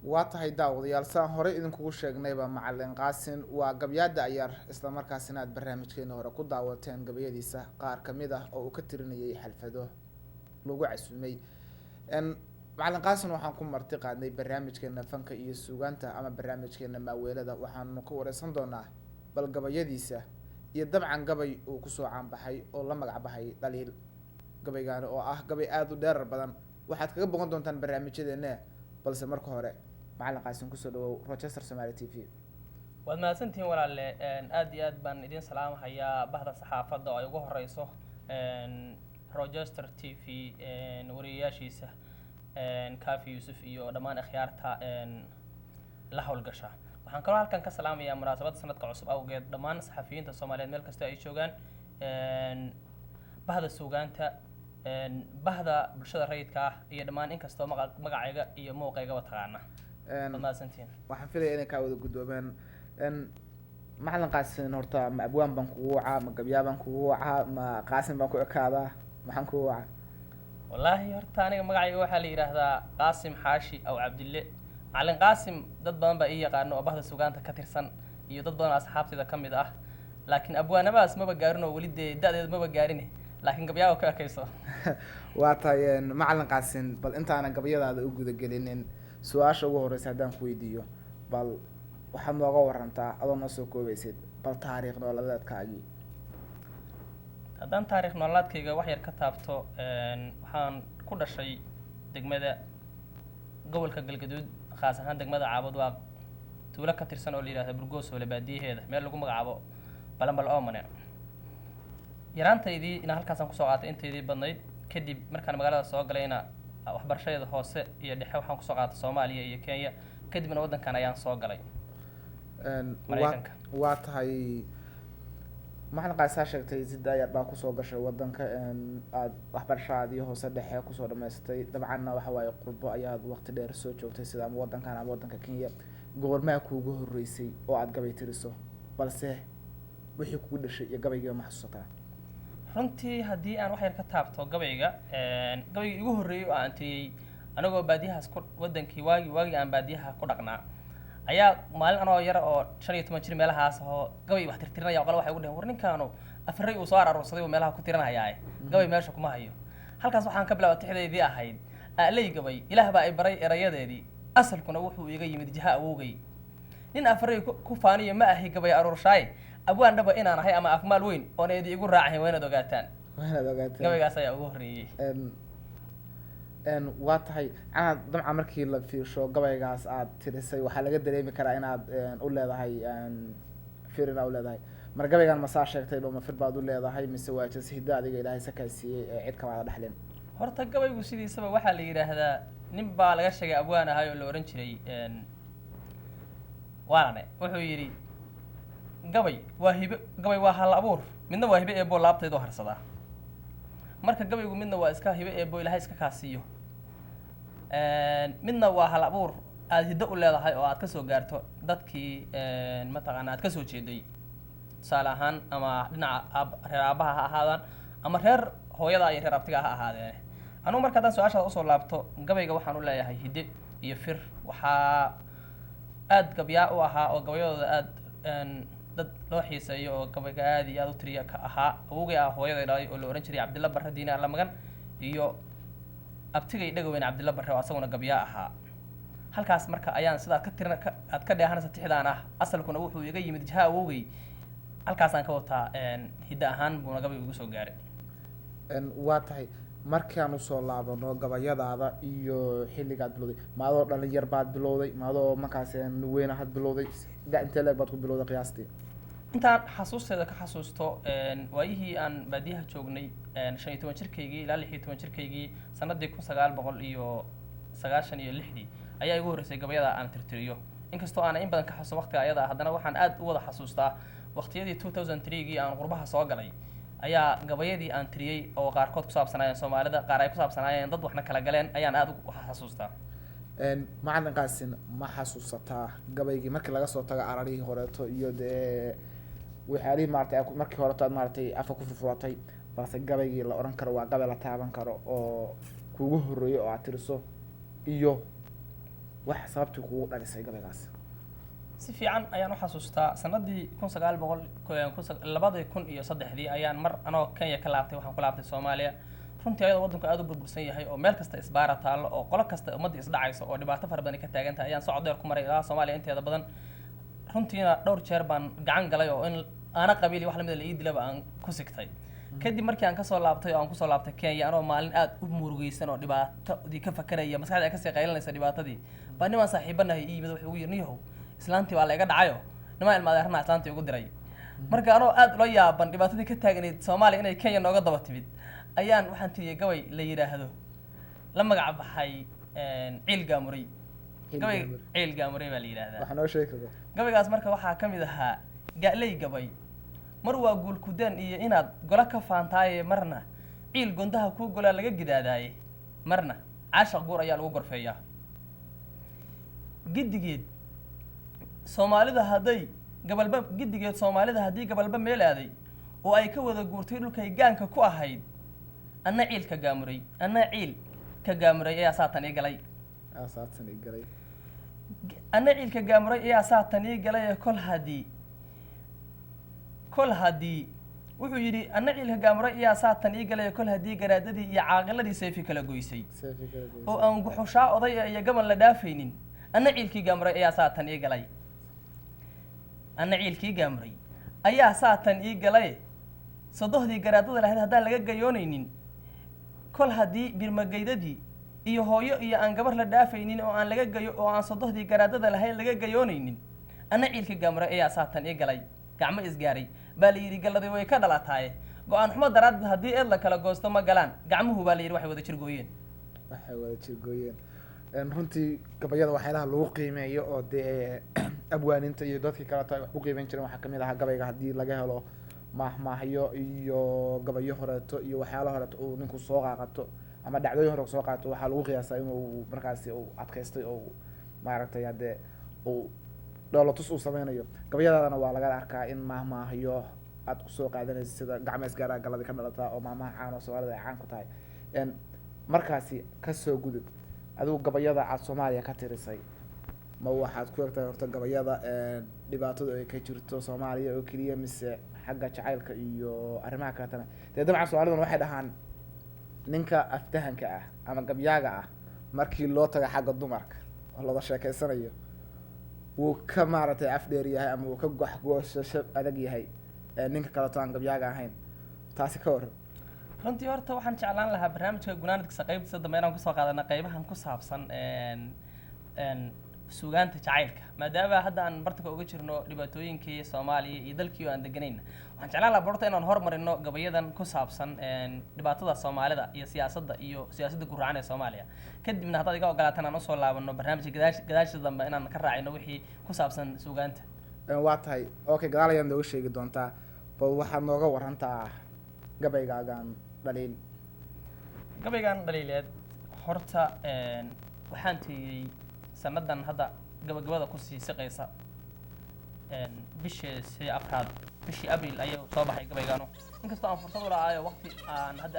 waa tahay daawadayaal saan horey idinkugu sheegnayba macalin qaasin waa gabyaada ayaar isla markaasina aad barnaamijkeena hore ku daawateen gabayadiisa qaar ka mid ah oo uu ka tirinayay xalfado lagu casuumay macalin qaasin waxaan ku marti qaadnay barnaamijkeena fanka iyo suugaanta ama barnaamijkeena maaweelada waxaanu ka wareysan doonaa bal gabayadiisa iyo dabcan gabay uu kusoo caanbaxay oo la magac baxay dhaliil gabaygaani oo ah gabay aada u dheerar badan waxaad kaga boqon doontaan barnaamijyadeena balse marka hore macalin qaasin kusoo dhawow Rochester Somali TV. waad mahadsantihiin walaalle aad iyo aad baan idin salaamahayaa bahda saxaafadda oo ay ugu horeyso Rochester TV wariyaashiisa Kaafi Yuusuf iyo dhammaan akhyaarta la hawlgasha waxaan kaloo halkan ka salaamayaa munaasabadda sanadka cusub awgeed dhammaan saxafiyiinta Soomaaliyeed meel kasta ay joogaan bahda suugaanta bahda bulshada rayidka ah iyo dhammaan inkastoo magacayga iyo muuqaygaba taqaana waxaan filaya inay kaa wada guddoomeen macalin qaasin horta ma abwaan baan kugu wacaa ma gabyaa baan kugu wacaa ma qaasin baan ku ekaadaa maxaan kugu wacaa wallaahi horta aniga magacayga waxaa la yidhaahdaa qaasim xaashi aw cabdille macalin qaasim dad badan baa ii yaqaano oo bahda suugaanta ka tirsan iyo dad badan oo asxaabtayda ka mid ah laakiin abwaanamaas maba gaarin oo weli dee da-deeda maba gaarin laakiin gabyaaga ka ekayso waa tahay macalin qaasin bal intaanan gabyadaada u gudagelinin su-aasha ugu horeysa haddaan ku weydiiyo bal waxaad nooga warantaa adoo noo soo koobaysid bal taariikh nololeedkaagii haddaan taariikh nololeedkayga wax yar ka taabto waxaan ku dhashay degmada gobolka galgaduud khaas ahaan degmada caabudwaaq tuulo ka tirsan oo la yidhahda burgoosole baadiyaheeda meel lagu magacaabo balanbal oomane yaraantaydii inaan halkaasaan kusoo qaatay intaydii badnayd kadib markaan magaalada soo galayna waxbarashadeeda hoose iyo dhexe waxaan kusoo qaatay Soomaaliya iyo Kenya kadibna waddankan ayaan soo galay Mareykanka waa tahay macalin qaasaa sheegtay sida ayaad baa kusoo gashay waddanka aad waxbarashadaadii hoose dhexe kusoo dhamaystay dabcanna waxa waaye qurbo ayaad waqti dheer soo joogtay sida ama waddankan ama waddanka Kenya goormaa kuugu horeysay oo aad gabay tiriso balse wixii kugu dhashay iyo gabayga ma xasuusataa runtii haddii aan wax yar ka taabto gabayga igu horreeyay oo aan tiriyey anagoo baadiyahaas ku waddankii waagii aan baadiyaha ku dhaqnaa ayaa maalin anoo yar oo 15 jir meelahaas oo gabay wax tirtirinaya qolo waxay ugu dhaheen war ninkaanu afaray uu soo ararsaday oo meelaha ku tirinaya gabay meesha kuma hayo halkaas waxaan ka bilaabay tixdeedii ahayd aalay gabay ilaah baa ay baray erayadeedii asalkuna wuxuu iga yimid jaha awowgay nin afaray ku faaniyo ma ahi gabay aruurshaay abwaan dhaba inaan ahay ama afmaal weyn oo needi igu raacayn waynaad ogaataan gabaygaas ayaa ugu horreeyay waa tahay anaad dabcan markii la fiirsho gabaygaas aad tirisay waxaa laga dareemi karaa inaad u leedahay firina u leedahay mar gabaygan masaa sheegtay ma fir baad u leedahay mise waa jas hiddo adiga ilaahay sakaa siiyey cid kamaada dhexlin horta gabaygu sidiisaba waxaa la yidhaahdaa nin baa laga sheegay abwaan ahay oo la oran jiray waanane wuxuu yidhi gabay waa hal abuur midna waa hibe eeboo laabtaydoo harsadaa marka gabaygu midna waa iska hibe eeboo ilaahay iska kaasiiyo midna waa hal abuur aad hiddo u leedahay oo aad kasoo gaarto dadkii mataqaana aad kasoo jeeday tusaale ahaan ama dhinaca reer aabaha ha ahaadaan ama reer hooyada iyo reer abtiga ha ahaadeen anugu marka haddaan su-aashaada usoo laabto gabayga waxaan u leeyahay hidde iyo fir waxaa aad gabyaa u ahaa oo gabayadooda aad dad loo xiiseeyo oo gabayga aad iyo aad u tiriya ka ahaa awowgay ah hooyaday dhalay oo la oran jiray Cabdilla Barre Diine alla magan iyo abtigay dhagaweyn Cabdilla Barre oo asaguna gabyaa ahaa halkaas marka ayaan sidaa ka tirina aad ka dheehanaysa tixdaan ah asalkuna wuxuu iga yimid jaha awowgay halkaasaan ka wataa hidda ahaan buuna gabayga ugu soo gaaray waa tahay markaan usoo laabano gabayadaada iyo xilligaad bilowday maadoo dhalinyar baad bilowday maadoo markaas weyn ahaad bilowday intee leeg baad ku bilowday qiyaastii intaan xasuusteeda ka xasuusto waayihii aan baadiyaha joognay 15 jirkaygii ilaa 16 jirkaygii sanadii 1996 ayaa igu horeysay gabayada aan tirtiriyo inkastoo aan in badan ka xasuusto waqtiga ayada haddana waxaan aad u wada xasuustaa waqtiyadii 2003gii aan qurbaha soo galay ayaa gabayadii aan tiriyey oo qaarkood ku saabsanaayeen Soomaalida qaar ay ku saabsanaayeen dad waxna kala galeen ayaan aad u xasuustaa macalin qaasin ma xasuusataa gabaygii markii laga soo tago ararihii horeeto iyo dee waxyaalihii maaragtay markii horeeto aad maaragtay afa ku furfuratay balse gabaygii la oran karo waa gabay la taaban karo oo kugu horreeyay oo aad tiriso iyo wax sababtii kugu dhalisay gabaygaas. si fiican ayaan u xasuustaa sanadii 1923 ayaan mar anoo Kenya ka laabtay waxaan ku laabtay Soomaaliya runtii ayadoo waddanku aad u burbursan yahay oo meel kasta isbaara taalo oo qolo kasta ummadda isdhacayso oo dhibaato fara badan ka taagan tahay ayaan socod dheer ku maray ilaa Soomaaliya inteeda badan runtiina dhowr jeer baan gacan galay oo in ana qabiili wax lamid ah la ii dilaba aan ku sigtay kadib markii aan kasoo laabtay oo aan kusoo laabtay Kenya anoo maalin aad u murugaysan oo dhibaatadii ka fakaraya maskaxda ay ka sii qaylinaysa dhibaatadii baan niman saaxiibanahay ii yimid wuxuu ugu yiri niyow islaantii waa la iga dhacayo niman ilmaadeerna islaantii ugu diray marka anoo aad ula yaaban dhibaatadii ka taagneyd Soomaaliya inay Kenya nooga daba timid ayaan waxaan tiriyay gabay la yiraahdo la magac baxay ciil gaamuray gabay ciil gaamuray baa la yiraahdaa waxaan noo sheegay gabaygaas marka waxaa ka mid ahaa gaalay gabay mar waa guul kudeen iyo inaad gola ka faantaaye marna ciil gondaha ku gola laga gidaadaaye marna caashaq guur ayaa lagu gorfeeyaa gidigeed Soomaalida haday gabalba meel aaday oo ay ka wada guurtay dhulkay gaanka ku ahayd anna ciil ka gaamuray ayaa saatan ii galay anna ciil ka gaamuray ayaa saatan ii galay kol hadii wuxuu yidhi anna ciil ka gaamuray ayaa saatan ii galay kol hadii garaadadii iyo caaqiladii seefi kala goysay oo aan guxushaa oday iyo gaban la dhaafaynin anna ciilkii gaamuray ayaa saatan ii galay sodohdii garaadada lahayd haddaan laga gayoonaynin kol haddii birmagaydadii iyo hooyo iyo aan gabar la dhaafaynin oo aan laga gayo oo aan sodohdii garaadada lahayd laga gayoonaynin anna ciilkii gaamuray ayaa saatan ii galay gacmo isgaaray baa la yidhi galladay way ka dhalataaye go-aan xumo daraaddeed haddii eed la kala goosto ma galaan gacmuhu baa la yidhi waxay wada jirgooyeen runtii gabayada waxyaalaha lagu qiimeeyo oo dee abwaaninta iyo dadkii kaleeto ay wax ku qiimeyn jireen waxaa kamid ahaa gabayga haddii laga helo mahmahyo iyo gabayo horeeto iyo waxyaala horeeto uu ninku soo qaaqato ama dhacdooyin hore soo qaato waxaa lagu qiyaasaa inuu markaasi uu adkaystay oo maaragtay haddee uu dhoolatus uu sameynayo gabayadaadana waa laga arkaa in mahmahyo aad kusoo qaadanaysa sida gacmo isgaaraa galladii ka dhalataa oo maamaha caan oo Soomaalida ay caan ku tahay markaasi kasoo gudub adigu gabayada aad Soomaaliya ka tirisay ma waxaad ku egtahay horta gabayada dhibaatada ay ka jirto Soomaaliya oo kaliya mise xagga jacaylka iyo arrimaha kale dee dabcan Soomaalidu waxay dhahaan ninka aftahanka ah ama gabyaaga ah markii loo tago xagga dumarka oo loo sheekeysanayo wuu ka maaragtay af dheer yahay ama wuu ka go'goosho adag yahay ninka kale oo aan gabyaaga ahayn taasi ka waran runtii horta waxaan jeclaan lahaa barnaamijka gunaanadkiisa qaybtiisa dambe inaan kusoo qaadana qaybahan ku saabsan suugaanta jacaylka maadaama hadda aan bartanka uga jirno dhibaatooyinkii Soomaaliya iyo dalkii aan deganayna waxaan jeclaan lahaa barta inaan hormarino gabayadan ku saabsan dhibaatada Soomaalida iyo siyaasadda gurracan ee Soomaaliya kadibna hadda iga ogolaataan aan usoo laabano barnaamijka gadaashiisa dambe inaan ka raacino wixii ku saabsan suugaanta waa tahay okay gadaal ayaan nooga sheegi doontaa bal waxaad nooga warantaa gabaygan dhaliileed horta waxaan tiriyay sanadan hadda gabagabada ku sii siqaysa bishii Abriil ayuu soo baxay gabaygaano inkastoo aan fursad u la'aayo waqti aan hadda